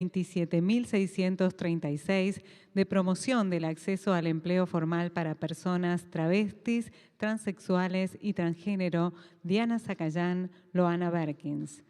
27.636 de promoción del acceso al empleo formal para personas travestis, transexuales y transgénero, Diana Zacayán, Loana Berkins.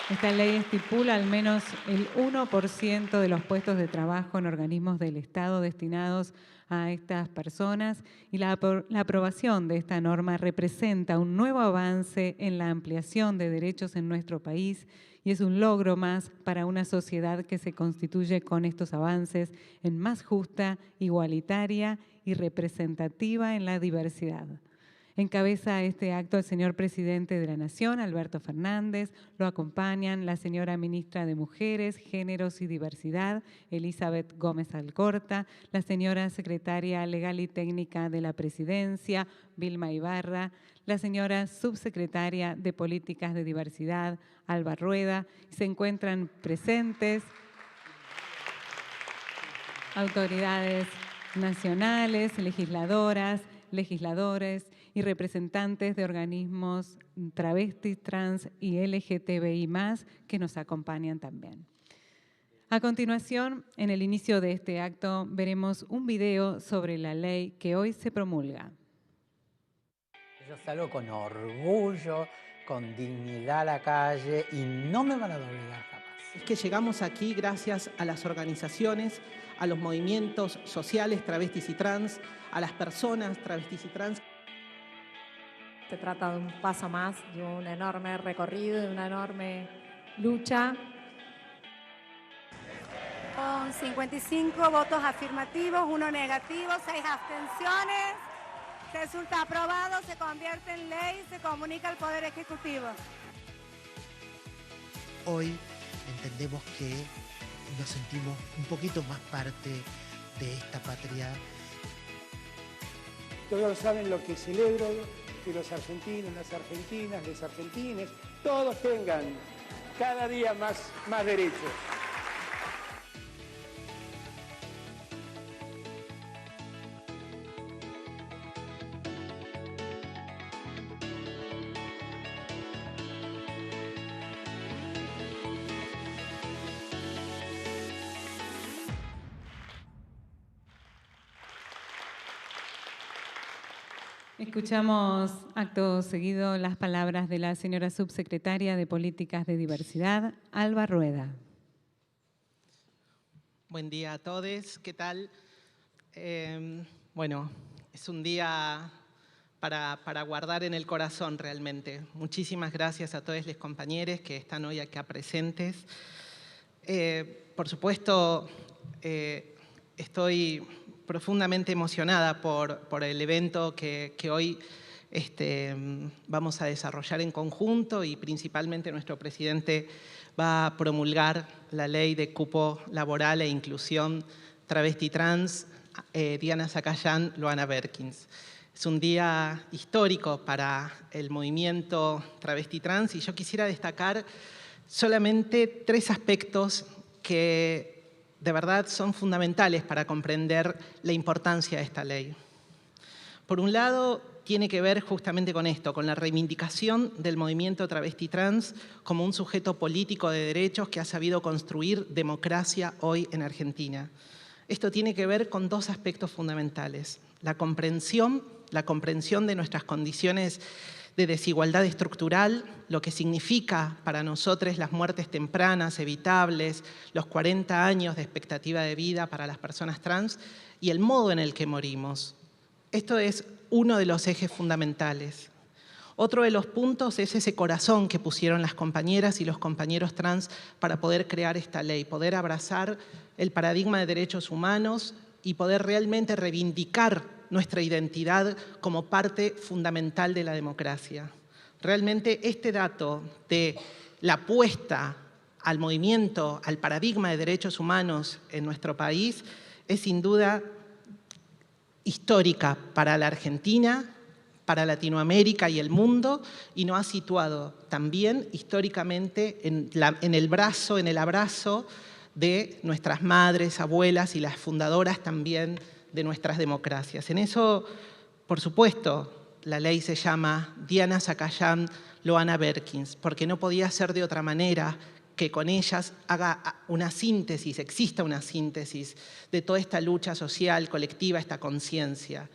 Esta ley estipula al menos el 1% de los puestos de trabajo en organismos del Estado destinados a estas personas y la aprobación de esta norma representa un nuevo avance en la ampliación de derechos en nuestro país y es un logro más para una sociedad que se constituye con estos avances en más justa, igualitaria y representativa en la diversidad. Encabeza este acto el señor Presidente de la Nación, Alberto Fernández. Lo acompañan la señora Ministra de Mujeres, Géneros y Diversidad, Elizabeth Gómez Alcorta, la señora Secretaria Legal y Técnica de la Presidencia, Vilma Ibarra, la señora Subsecretaria de Políticas de Diversidad, Alba Rueda. Se encuentran presentes autoridades nacionales, legisladoras, legisladores y representantes de organismos travestis, trans y LGTBI+, que nos acompañan también. A continuación, en el inicio de este acto, veremos un video sobre la ley que hoy se promulga. Yo salgo con orgullo, con dignidad a la calle y no me van a doblegar jamás. Es que llegamos aquí gracias a las organizaciones, a los movimientos sociales travestis y trans, a las personas travestis y trans. Se trata de un paso más, de un enorme recorrido, de una enorme lucha. Con 55 votos afirmativos, 1 negativo, 6 abstenciones. Resulta aprobado, se convierte en ley, se comunica al Poder Ejecutivo. Hoy entendemos que nos sentimos un poquito más parte de esta patria. Todos saben lo que celebro, que los argentinos, las argentinas, los argentines, todos tengan cada día más derechos. Escuchamos acto seguido las palabras de la señora Subsecretaria de Políticas de Diversidad, Alba Rueda. Buen día a todos, ¿qué tal? Bueno, es un día para guardar en el corazón realmente. Muchísimas gracias a todos los compañeros que están hoy acá presentes. Por supuesto, estoy profundamente emocionada por el evento que hoy vamos a desarrollar en conjunto y principalmente nuestro presidente va a promulgar la ley de cupo laboral e inclusión travesti trans, Diana Zacayán, Loana Berkins. Es un día histórico para el movimiento travesti trans y yo quisiera destacar solamente 3 aspectos que de verdad son fundamentales para comprender la importancia de esta ley. Por un lado, tiene que ver justamente con esto, con la reivindicación del movimiento travesti trans como un sujeto político de derechos que ha sabido construir democracia hoy en Argentina. Esto tiene que ver con 2 aspectos fundamentales. La comprensión de nuestras condiciones de desigualdad estructural, lo que significa para nosotros las muertes tempranas, evitables, los 40 años de expectativa de vida para las personas trans y el modo en el que morimos. Esto es uno de los ejes fundamentales. Otro de los puntos es ese corazón que pusieron las compañeras y los compañeros trans para poder crear esta ley, poder abrazar el paradigma de derechos humanos y poder realmente reivindicar nuestra identidad como parte fundamental de la democracia. Realmente este dato de la apuesta al movimiento, al paradigma de derechos humanos en nuestro país es sin duda histórica para la Argentina, para Latinoamérica y el mundo, y nos ha situado también históricamente en el abrazo de nuestras madres, abuelas y las fundadoras también de nuestras democracias. En eso, por supuesto, la ley se llama Diana Zacayán, Loana Berkins, porque no podía ser de otra manera que con ellas haga una síntesis, exista una síntesis de toda esta lucha social, colectiva, esta conciencia.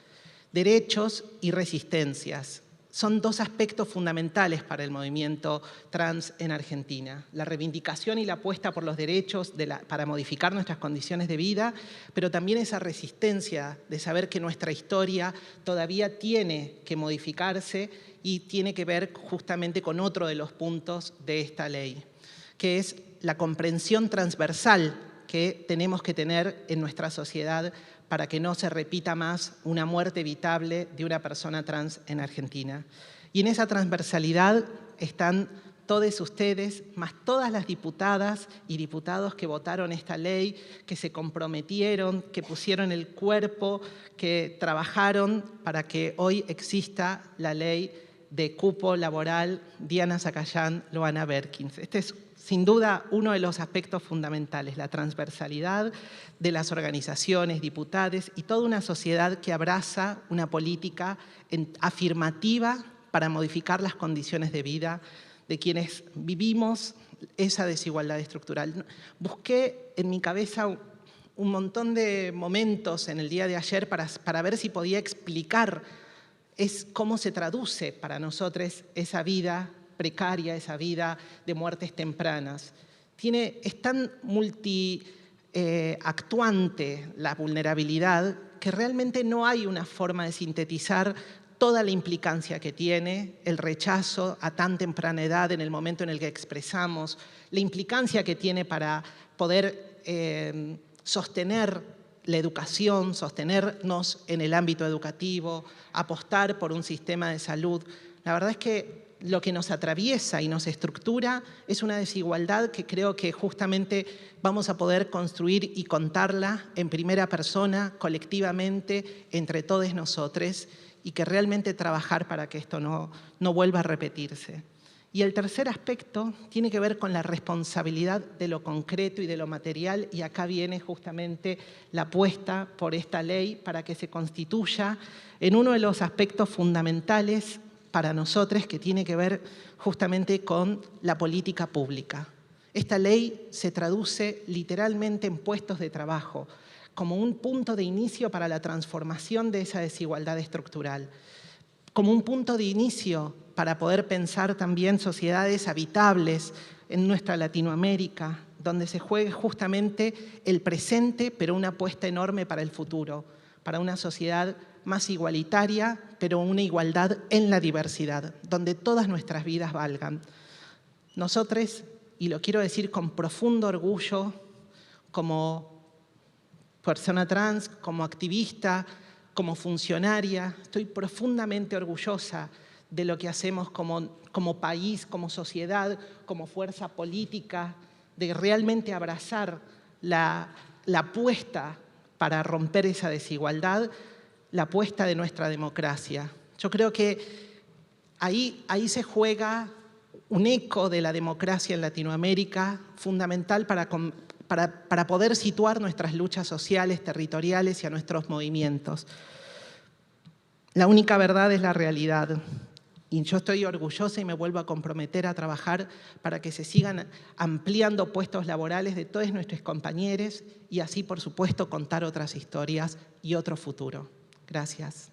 Derechos y resistencias son dos aspectos fundamentales para el movimiento trans en Argentina. La reivindicación y la apuesta por los derechos para modificar nuestras condiciones de vida, pero también esa resistencia de saber que nuestra historia todavía tiene que modificarse y tiene que ver justamente con otro de los puntos de esta ley, que es la comprensión transversal que tenemos que tener en nuestra sociedad para que no se repita más una muerte evitable de una persona trans en Argentina. Y en esa transversalidad están todos ustedes, más todas las diputadas y diputados que votaron esta ley, que se comprometieron, que pusieron el cuerpo, que trabajaron para que hoy exista la ley de cupo laboral Diana Zacayán, Loana Berkins. Este es sin duda uno de los aspectos fundamentales, la transversalidad de las organizaciones, diputados y toda una sociedad que abraza una política afirmativa para modificar las condiciones de vida de quienes vivimos esa desigualdad estructural. Busqué en mi cabeza un montón de momentos en el día de ayer para ver si podía explicar cómo se traduce para nosotros esa vida precaria, esa vida de muertes tempranas. Es tan multiactuante la vulnerabilidad que realmente no hay una forma de sintetizar toda la implicancia que tiene el rechazo a tan temprana edad en el momento en el que expresamos, la implicancia que tiene para poder sostener la educación, sostenernos en el ámbito educativo, apostar por un sistema de salud. La verdad es que lo que nos atraviesa y nos estructura es una desigualdad que creo que justamente vamos a poder construir y contarla en primera persona, colectivamente, entre todos nosotros, y que realmente trabajar para que esto no vuelva a repetirse. Y el tercer aspecto tiene que ver con la responsabilidad de lo concreto y de lo material, y acá viene justamente la apuesta por esta ley para que se constituya en uno de los aspectos fundamentales para nosotros, que tiene que ver justamente con la política pública. Esta ley se traduce literalmente en puestos de trabajo, como un punto de inicio para la transformación de esa desigualdad estructural, como un punto de inicio para poder pensar también sociedades habitables en nuestra Latinoamérica, donde se juegue justamente el presente, pero una apuesta enorme para el futuro, para una sociedad más igualitaria, pero una igualdad en la diversidad, donde todas nuestras vidas valgan. Nosotros, y lo quiero decir con profundo orgullo, como persona trans, como activista, como funcionaria, estoy profundamente orgullosa de lo que hacemos como país, como sociedad, como fuerza política, de realmente abrazar la apuesta para romper esa desigualdad, la apuesta de nuestra democracia. Yo creo que ahí se juega un eco de la democracia en Latinoamérica fundamental para poder situar nuestras luchas sociales, territoriales y a nuestros movimientos. La única verdad es la realidad. Y yo estoy orgullosa y me vuelvo a comprometer a trabajar para que se sigan ampliando puestos laborales de todos nuestros compañeros y así, por supuesto, contar otras historias y otro futuro. Gracias.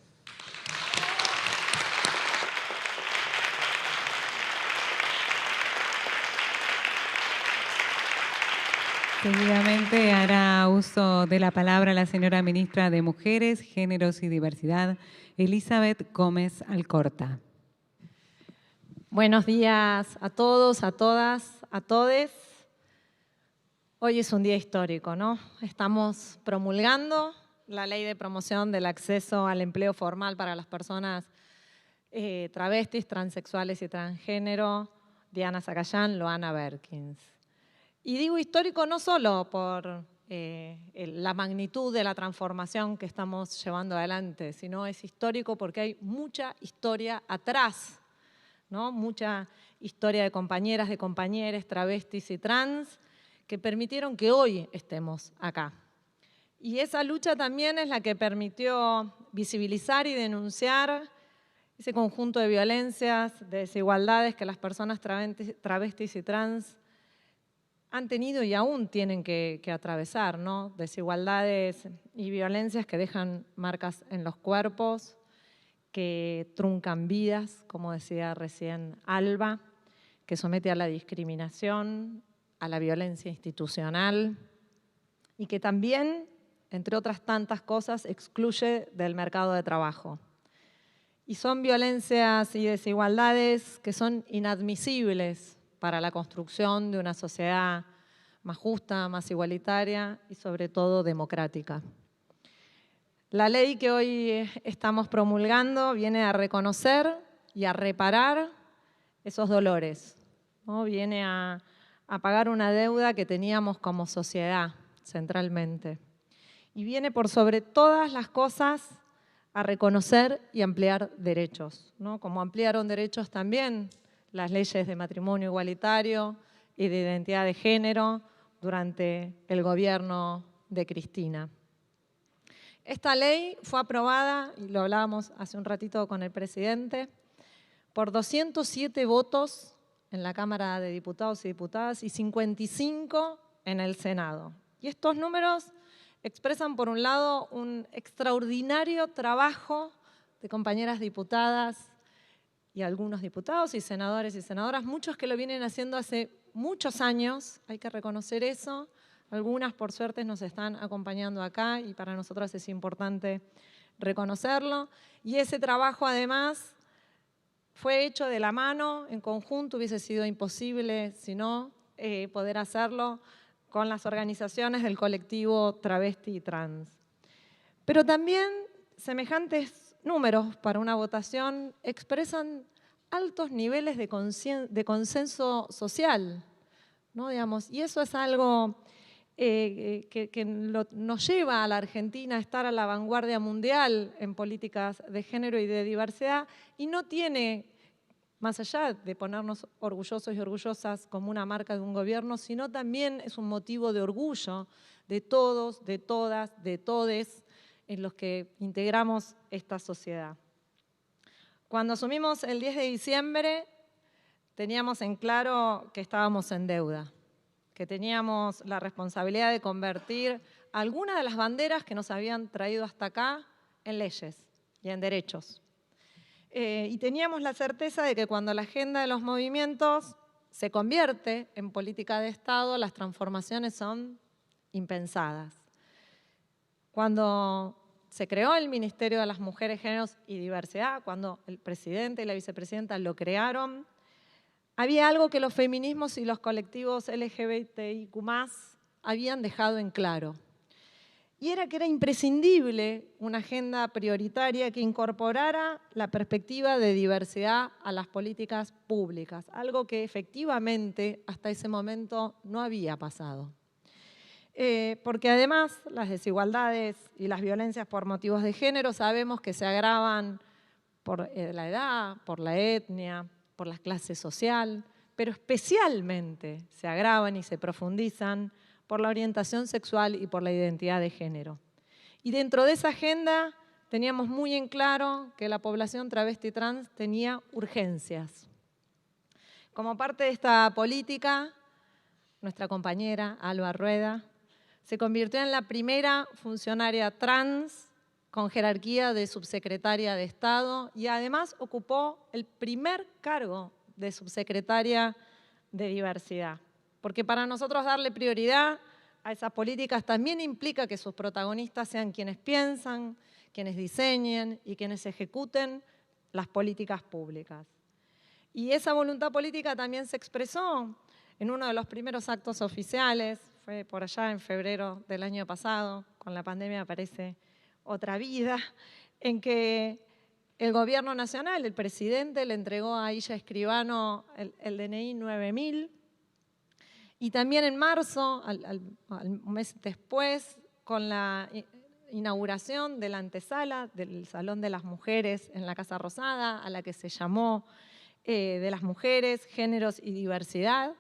Seguidamente hará uso de la palabra la señora ministra de Mujeres, Géneros y Diversidad, Elizabeth Gómez Alcorta. Buenos días a todos, a todas, a todes. Hoy es un día histórico, ¿no? Estamos promulgando la Ley de Promoción del Acceso al Empleo Formal para las personas travestis, transexuales y transgénero, Diana Zacayán, Loana Berkins. Y digo histórico no solo por la magnitud de la transformación que estamos llevando adelante, sino es histórico porque hay mucha historia atrás, ¿no? Mucha historia de compañeras, de compañeros, travestis y trans que permitieron que hoy estemos acá. Y esa lucha también es la que permitió visibilizar y denunciar ese conjunto de violencias, de desigualdades que las personas travestis y trans han tenido y aún tienen que atravesar, ¿no? Desigualdades y violencias que dejan marcas en los cuerpos, que truncan vidas, como decía recién Alba, que somete a la discriminación, a la violencia institucional y que también, entre otras tantas cosas, excluye del mercado de trabajo. Y son violencias y desigualdades que son inadmisibles para la construcción de una sociedad más justa, más igualitaria y sobre todo democrática. La ley que hoy estamos promulgando viene a reconocer y a reparar esos dolores, ¿no? Viene a pagar una deuda que teníamos como sociedad centralmente. Y viene por sobre todas las cosas a reconocer y ampliar derechos, ¿no? Como ampliaron derechos también las leyes de matrimonio igualitario y de identidad de género durante el gobierno de Cristina. Esta ley fue aprobada, y lo hablábamos hace un ratito con el presidente, por 207 votos en la Cámara de Diputados y Diputadas y 55 en el Senado. Y estos números expresan, por un lado, un extraordinario trabajo de compañeras diputadas y algunos diputados y senadores y senadoras, muchos que lo vienen haciendo hace muchos años, hay que reconocer eso. Algunas, por suerte, nos están acompañando acá y para nosotras es importante reconocerlo. Y ese trabajo, además, fue hecho de la mano, en conjunto, hubiese sido imposible, si no, poder hacerlo con las organizaciones del colectivo travesti y trans. Pero también semejantes números para una votación expresan altos niveles de consenso social, ¿no? Digamos, y eso es algo que nos lleva a la Argentina a estar a la vanguardia mundial en políticas de género y de diversidad, y no tiene, más allá de ponernos orgullosos y orgullosas como una marca de un gobierno, sino también es un motivo de orgullo de todos, de todas, de todes en los que integramos esta sociedad. Cuando asumimos el 10 de diciembre, teníamos en claro que estábamos en deuda, que teníamos la responsabilidad de convertir algunas de las banderas que nos habían traído hasta acá en leyes y en derechos. Y teníamos la certeza de que cuando la agenda de los movimientos se convierte en política de Estado, las transformaciones son impensadas. Cuando se creó el Ministerio de las Mujeres, Géneros y Diversidad, cuando el presidente y la vicepresidenta lo crearon, había algo que los feminismos y los colectivos LGBTIQ+ habían dejado en claro. Y era que era imprescindible una agenda prioritaria que incorporara la perspectiva de diversidad a las políticas públicas, algo que efectivamente hasta ese momento no había pasado. Porque además las desigualdades y las violencias por motivos de género sabemos que se agravan por la edad, por la etnia, por la clase social, pero especialmente se agravan y se profundizan por la orientación sexual y por la identidad de género. Y dentro de esa agenda teníamos muy en claro que la población travesti trans tenía urgencias. Como parte de esta política, nuestra compañera Alba Rueda se convirtió en la primera funcionaria trans con jerarquía de subsecretaria de Estado y además ocupó el primer cargo de subsecretaria de Diversidad. Porque para nosotros darle prioridad a esas políticas también implica que sus protagonistas sean quienes piensan, quienes diseñen y quienes ejecuten las políticas públicas. Y esa voluntad política también se expresó en uno de los primeros actos oficiales, fue por allá en febrero del año pasado, con la pandemia aparece otra vida, en que el gobierno nacional, el presidente, le entregó a Illa Escribano el DNI 9000, y también en marzo, un mes después, con la inauguración de la antesala del Salón de las Mujeres en la Casa Rosada, a la que se llamó de las Mujeres, Géneros y Diversidad,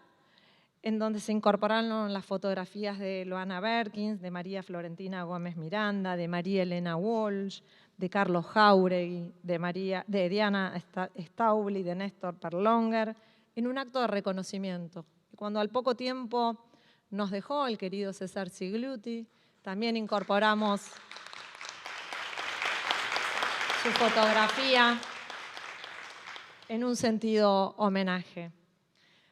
en donde se incorporaron las fotografías de Loana Berkins, de María Florentina Gómez Miranda, de María Elena Walsh, de Carlos Jáuregui, de Diana Staubli, de Néstor Perlonger, en un acto de reconocimiento. Cuando al poco tiempo nos dejó el querido César Sigluti, también incorporamos su fotografía en un sentido homenaje.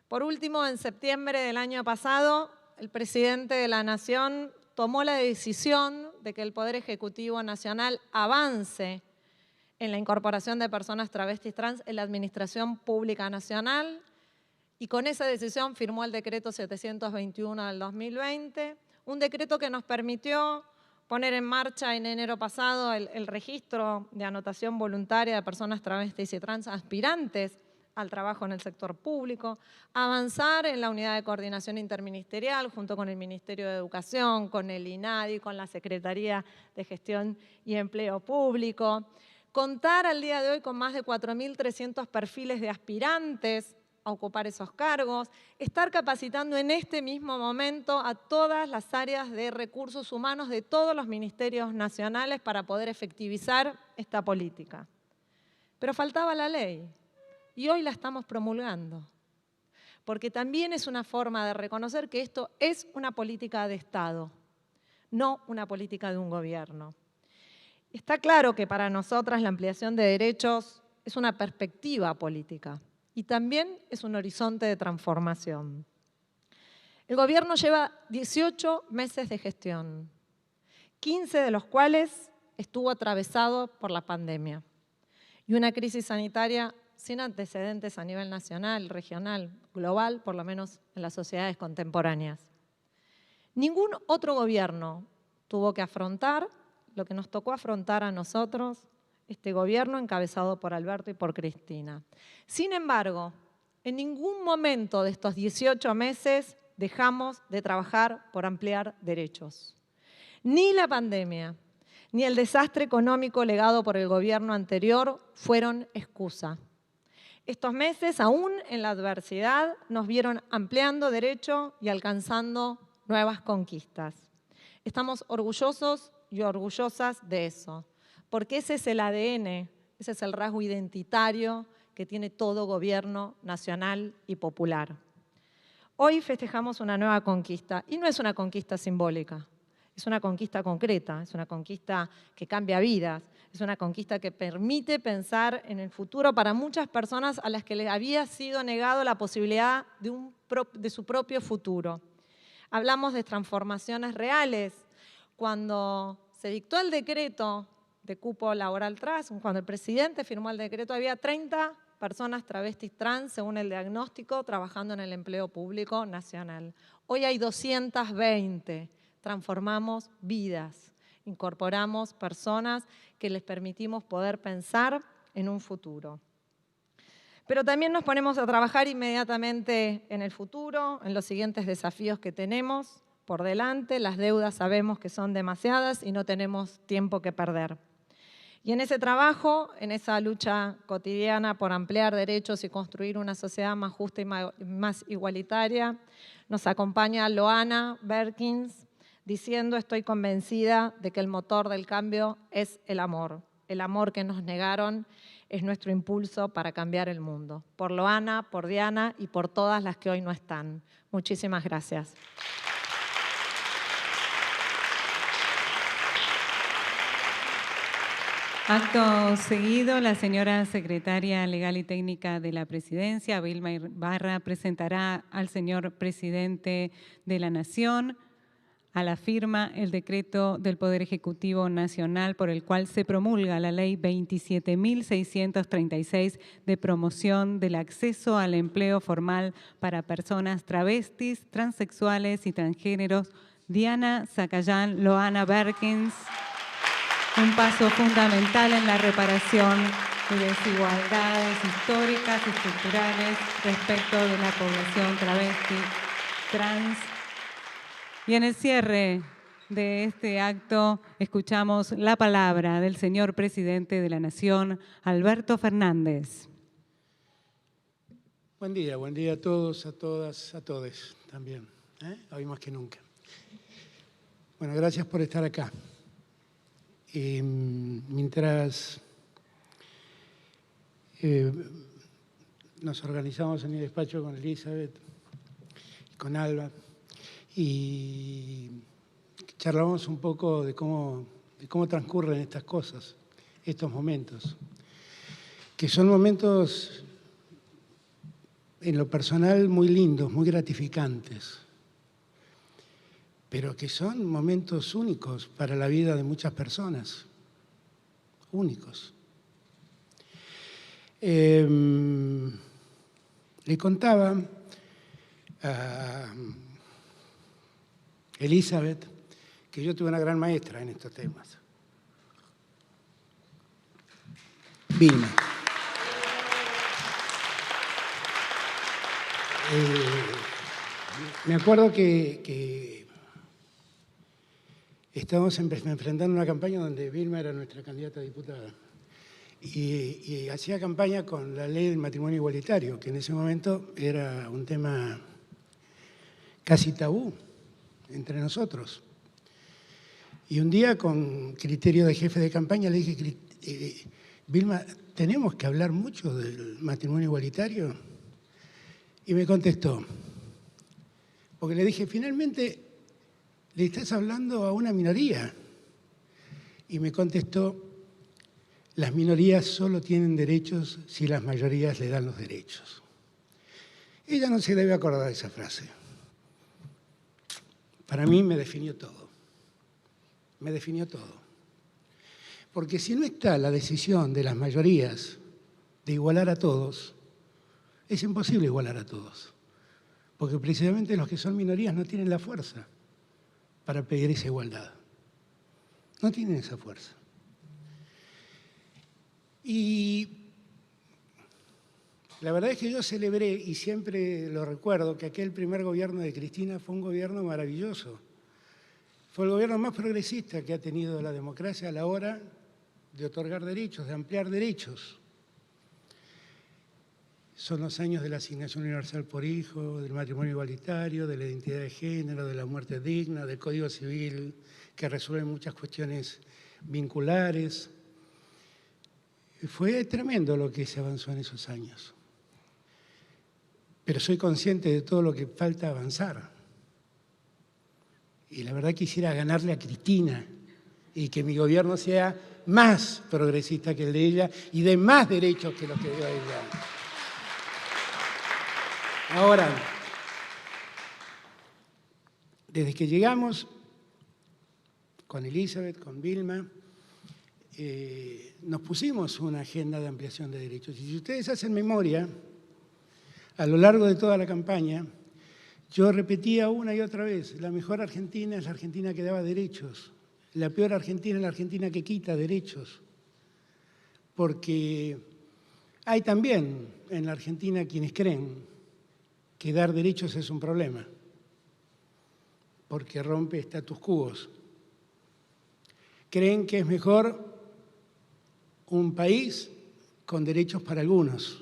Por último, en septiembre del año pasado, el presidente de la Nación tomó la decisión de que el Poder Ejecutivo Nacional avance en la incorporación de personas travestis trans en la Administración Pública Nacional, y con esa decisión firmó el decreto 721 del 2020, un decreto que nos permitió poner en marcha en enero pasado el registro de anotación voluntaria de personas travestis y trans aspirantes al trabajo en el sector público, avanzar en la unidad de coordinación interministerial junto con el Ministerio de Educación, con el INADI, con la Secretaría de Gestión y Empleo Público, contar al día de hoy con más de 4.300 perfiles de aspirantes a ocupar esos cargos, estar capacitando en este mismo momento a todas las áreas de recursos humanos de todos los ministerios nacionales para poder efectivizar esta política. Pero faltaba la ley y hoy la estamos promulgando, porque también es una forma de reconocer que esto es una política de Estado, no una política de un gobierno. Está claro que para nosotras la ampliación de derechos es una perspectiva política y también es un horizonte de transformación. El gobierno lleva 18 meses de gestión, 15 de los cuales estuvo atravesado por la pandemia y una crisis sanitaria sin antecedentes a nivel nacional, regional, global, por lo menos en las sociedades contemporáneas. Ningún otro gobierno tuvo que afrontar lo que nos tocó afrontar a nosotros, este gobierno encabezado por Alberto y por Cristina. Sin embargo, en ningún momento de estos 18 meses dejamos de trabajar por ampliar derechos. Ni la pandemia, ni el desastre económico legado por el gobierno anterior fueron excusa. Estos meses, aún en la adversidad, nos vieron ampliando derecho y alcanzando nuevas conquistas. Estamos orgullosos y orgullosas de eso, porque ese es el ADN, ese es el rasgo identitario que tiene todo gobierno nacional y popular. Hoy festejamos una nueva conquista, y no es una conquista simbólica, es una conquista concreta, es una conquista que cambia vidas, es una conquista que permite pensar en el futuro para muchas personas a las que les había sido negado la posibilidad de su propio futuro. Hablamos de transformaciones reales. Cuando se dictó el decreto de cupo laboral trans, cuando el presidente firmó el decreto, había 30 personas travestis trans, según el diagnóstico, trabajando en el empleo público nacional. Hoy hay 220. Transformamos vidas, incorporamos personas que les permitimos poder pensar en un futuro. Pero también nos ponemos a trabajar inmediatamente en el futuro, en los siguientes desafíos que tenemos por delante. Las deudas sabemos que son demasiadas y no tenemos tiempo que perder. Y en ese trabajo, en esa lucha cotidiana por ampliar derechos y construir una sociedad más justa y más igualitaria, nos acompaña Loana Berkins diciendo: estoy convencida de que el motor del cambio es el amor. El amor que nos negaron es nuestro impulso para cambiar el mundo. Por Loana, por Diana y por todas las que hoy no están. Muchísimas gracias. Acto seguido, la señora secretaria legal y técnica de la Presidencia, Vilma Ibarra, presentará al señor presidente de la Nación a la firma el decreto del Poder Ejecutivo Nacional por el cual se promulga la Ley 27.636 de promoción del acceso al empleo formal para personas travestis, transexuales y transgéneros. Diana Zacayán, Loana Berkins. Un paso fundamental en la reparación de desigualdades históricas y estructurales respecto de la población travesti, trans. Y en el cierre de este acto escuchamos la palabra del señor presidente de la Nación, Alberto Fernández. Buen día a todos, a todas, a todes también, hoy más que nunca. Bueno, gracias por estar acá. Mientras nos organizamos en mi despacho con Elizabeth, con Alba, y charlamos un poco de cómo transcurren estas cosas, estos momentos, que son momentos en lo personal muy lindos, muy gratificantes, pero que son momentos únicos para la vida de muchas personas, únicos. Le contaba a Elizabeth que yo tuve una gran maestra en estos temas, Vilma. Me acuerdo que estábamos enfrentando una campaña donde Vilma era nuestra candidata a diputada y hacía campaña con la ley del matrimonio igualitario, que en ese momento era un tema casi tabú entre nosotros. Y un día, con criterio de jefe de campaña, le dije, Vilma, ¿tenemos que hablar mucho del matrimonio igualitario? Y me contestó, porque le dije, finalmente le estás hablando a una minoría. Y me contestó, las minorías solo tienen derechos si las mayorías le dan los derechos. Ella no se debe acordar de esa frase. Para mí me definió todo. Me definió todo. Porque si no está la decisión de las mayorías de igualar a todos, es imposible igualar a todos. Porque precisamente los que son minorías no tienen la fuerza para pedir esa igualdad. No tienen esa fuerza. Y la verdad es que yo celebré, y siempre lo recuerdo, que aquel primer gobierno de Cristina fue un gobierno maravilloso. Fue el gobierno más progresista que ha tenido la democracia a la hora de otorgar derechos, de ampliar derechos. Son los años de la asignación universal por hijo, del matrimonio igualitario, de la identidad de género, de la muerte digna, del Código Civil, que resuelve muchas cuestiones vinculares. Fue tremendo lo que se avanzó en esos años. Pero soy consciente de todo lo que falta avanzar. Y la verdad quisiera ganarle a Cristina y que mi gobierno sea más progresista que el de ella y de más derechos que los que dio ella. Ahora, desde que llegamos con Elizabeth, con Vilma, nos pusimos una agenda de ampliación de derechos. Y si ustedes hacen memoria, a lo largo de toda la campaña, yo repetía una y otra vez, la mejor Argentina es la Argentina que daba derechos, la peor Argentina es la Argentina que quita derechos, porque hay también en la Argentina quienes creen que dar derechos es un problema, porque rompe status quo. Creen que es mejor un país con derechos para algunos.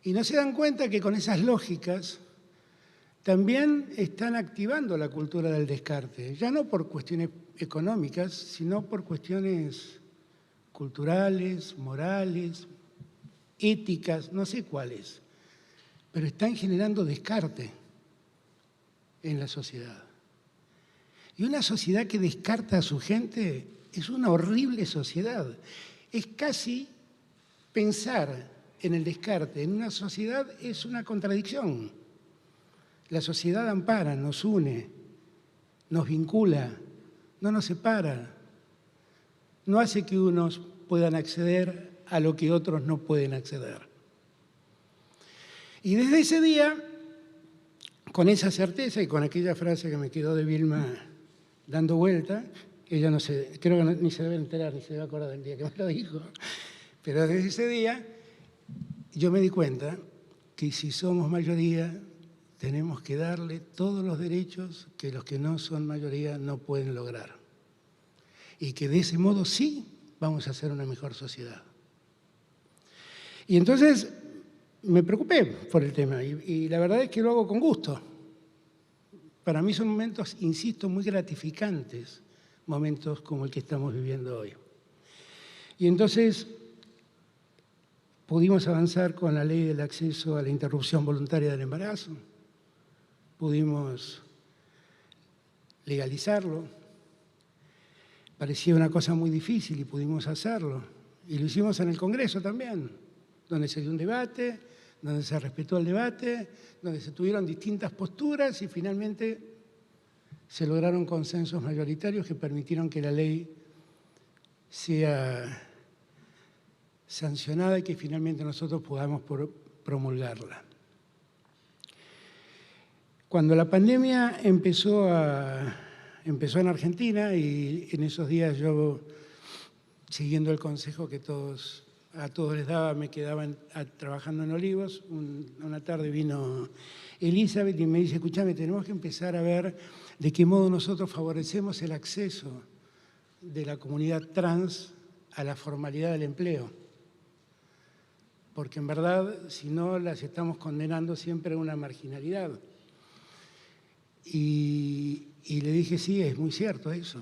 Y no se dan cuenta que con esas lógicas también están activando la cultura del descarte, ya no por cuestiones económicas, sino por cuestiones culturales, morales, éticas, no sé cuáles, pero están generando descarte en la sociedad. Y una sociedad que descarta a su gente es una horrible sociedad. Es casi pensar en el descarte en una sociedad es una contradicción. La sociedad ampara, nos une, nos vincula, no nos separa, no hace que unos puedan acceder a lo que otros no pueden acceder. Y desde ese día, con esa certeza y con aquella frase que me quedó de Vilma dando vuelta, ella no se, creo que ni se debe enterar, ni se debe acordar del día que me lo dijo, pero desde ese día yo me di cuenta que si somos mayoría tenemos que darle todos los derechos que los que no son mayoría no pueden lograr. Y que de ese modo sí vamos a hacer una mejor sociedad. Y entonces me preocupé por el tema y la verdad es que lo hago con gusto. Para mí son momentos, insisto, muy gratificantes, momentos como el que estamos viviendo hoy. Y entonces pudimos avanzar con la ley del acceso a la interrupción voluntaria del embarazo, pudimos legalizarlo, parecía una cosa muy difícil y pudimos hacerlo. Y lo hicimos en el Congreso también, donde se dio un debate, donde se respetó el debate, donde se tuvieron distintas posturas y finalmente se lograron consensos mayoritarios que permitieron que la ley sea sancionada y que finalmente nosotros podamos promulgarla. Cuando la pandemia empezó en Argentina, y en esos días yo, siguiendo el consejo que a todos les daba, me quedaba trabajando en Olivos, una tarde vino Elizabeth y me dice, escúchame, tenemos que empezar a ver de qué modo nosotros favorecemos el acceso de la comunidad trans a la formalidad del empleo. Porque en verdad, si no, las estamos condenando siempre a una marginalidad. Y le dije, sí, es muy cierto eso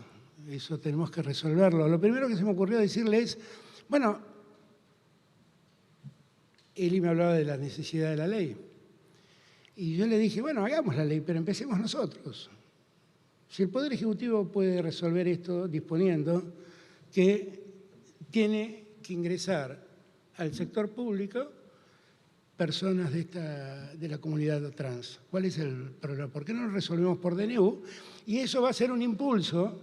tenemos que resolverlo. Lo primero que se me ocurrió decirle es, bueno, Eli me hablaba de la necesidad de la ley. Y yo le dije, bueno, hagamos la ley, pero empecemos nosotros. Si el Poder Ejecutivo puede resolver esto disponiendo que tiene que ingresar al sector público personas de la comunidad trans. ¿Cuál es el problema? ¿Por qué no lo resolvemos por DNU? Y eso va a ser un impulso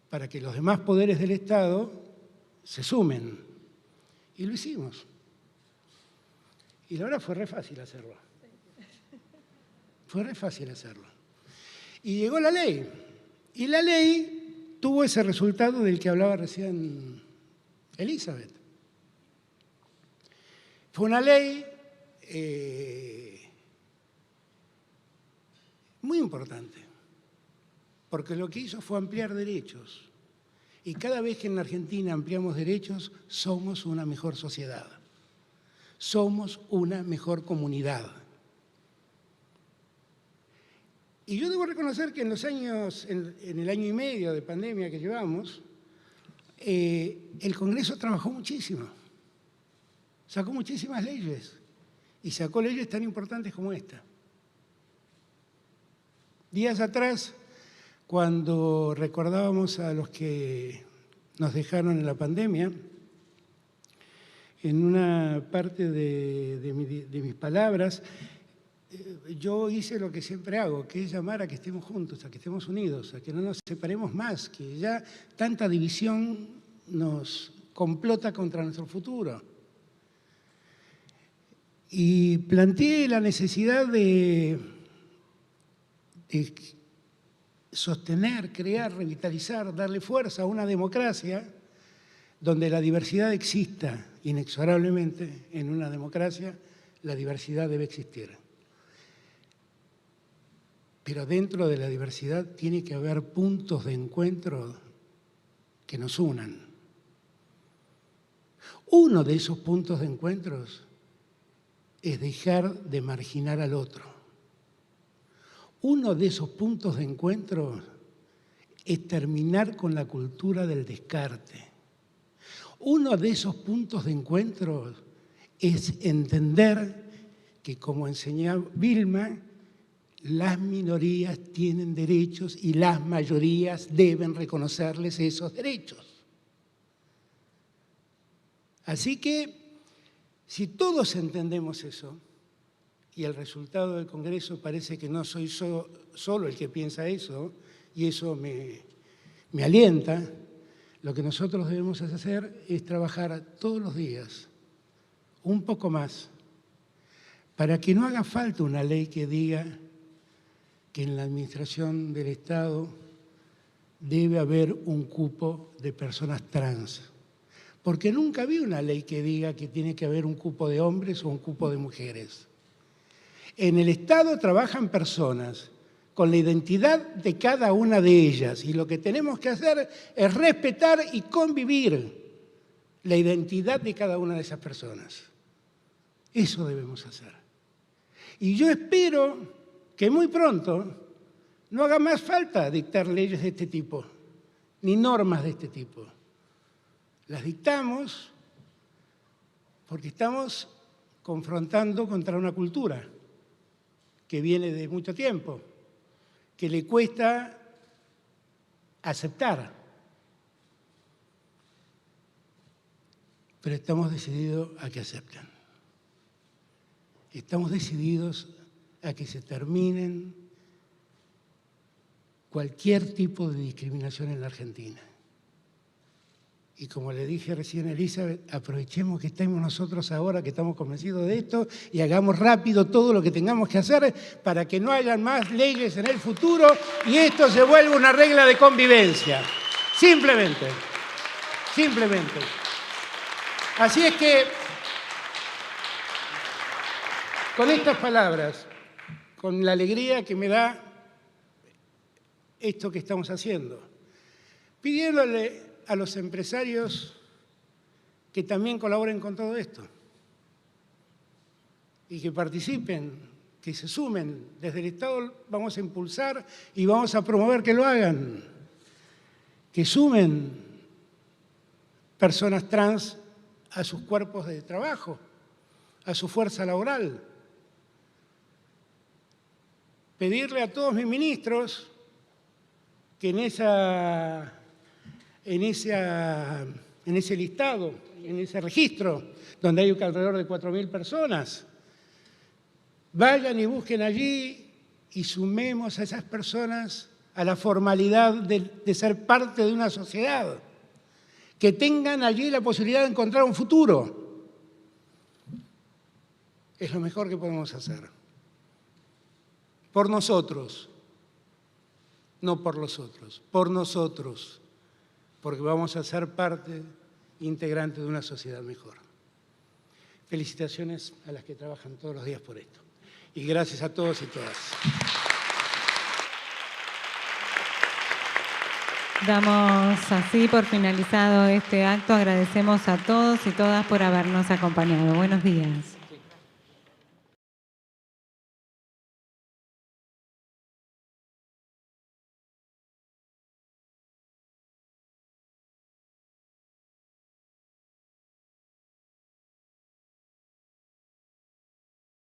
para que los demás poderes del Estado se sumen. Y lo hicimos. Y la verdad fue re fácil hacerlo. Fue re fácil hacerlo. Y llegó la ley. Y la ley tuvo ese resultado del que hablaba recién Elizabeth. Fue una ley muy importante, porque lo que hizo fue ampliar derechos. Y cada vez que en la Argentina ampliamos derechos, somos una mejor sociedad. Somos una mejor comunidad. Y yo debo reconocer que en el año y medio de pandemia que llevamos, el Congreso trabajó muchísimo. Sacó muchísimas leyes. Y sacó leyes tan importantes como esta. Días atrás, cuando recordábamos a los que nos dejaron en la pandemia, en una parte de mis palabras, yo hice lo que siempre hago, que es llamar a que estemos juntos, a que estemos unidos, a que no nos separemos más, que ya tanta división nos complota contra nuestro futuro. Y planteé la necesidad de sostener, crear, revitalizar, darle fuerza a una democracia donde la diversidad exista inexorablemente. En una democracia la diversidad debe existir. Pero dentro de la diversidad tiene que haber puntos de encuentro que nos unan. Uno de esos puntos de encuentros es dejar de marginar al otro. Uno de esos puntos de encuentro es terminar con la cultura del descarte. Uno de esos puntos de encuentro es entender que, como enseñaba Vilma, las minorías tienen derechos y las mayorías deben reconocerles esos derechos. Así que, si todos entendemos eso, y el resultado del Congreso parece que no soy solo el que piensa eso, y eso me alienta, lo que nosotros debemos hacer es trabajar todos los días, un poco más, para que no haga falta una ley que diga que en la administración del Estado debe haber un cupo de personas trans. Porque nunca vi una ley que diga que tiene que haber un cupo de hombres o un cupo de mujeres. En el Estado trabajan personas con la identidad de cada una de ellas y lo que tenemos que hacer es respetar y convivir la identidad de cada una de esas personas. Eso debemos hacer. Y yo espero que muy pronto no haga más falta dictar leyes de este tipo, ni normas de este tipo. Las dictamos porque estamos confrontando contra una cultura que viene de mucho tiempo, que le cuesta aceptar. Pero estamos decididos a que acepten. Estamos decididos a que se terminen cualquier tipo de discriminación en la Argentina. Y como le dije recién a Elizabeth, aprovechemos que estamos nosotros ahora, que estamos convencidos de esto, y hagamos rápido todo lo que tengamos que hacer para que no haya más leyes en el futuro y esto se vuelva una regla de convivencia. Simplemente. Simplemente. Así es que, con estas palabras, con la alegría que me da esto que estamos haciendo, pidiéndole a los empresarios que también colaboren con todo esto y que participen, que se sumen. Desde el Estado vamos a impulsar y vamos a promover que lo hagan, que sumen personas trans a sus cuerpos de trabajo, a su fuerza laboral. Pedirle a todos mis ministros que en ese listado, en ese registro, donde hay alrededor de 4.000 personas, vayan y busquen allí y sumemos a esas personas a la formalidad de ser parte de una sociedad, que tengan allí la posibilidad de encontrar un futuro. Es lo mejor que podemos hacer. Por nosotros, no por los otros, por nosotros, porque vamos a ser parte integrante de una sociedad mejor. Felicitaciones a las que trabajan todos los días por esto. Y gracias a todos y todas. Damos así por finalizado este acto. Agradecemos a todos y todas por habernos acompañado. Buenos días.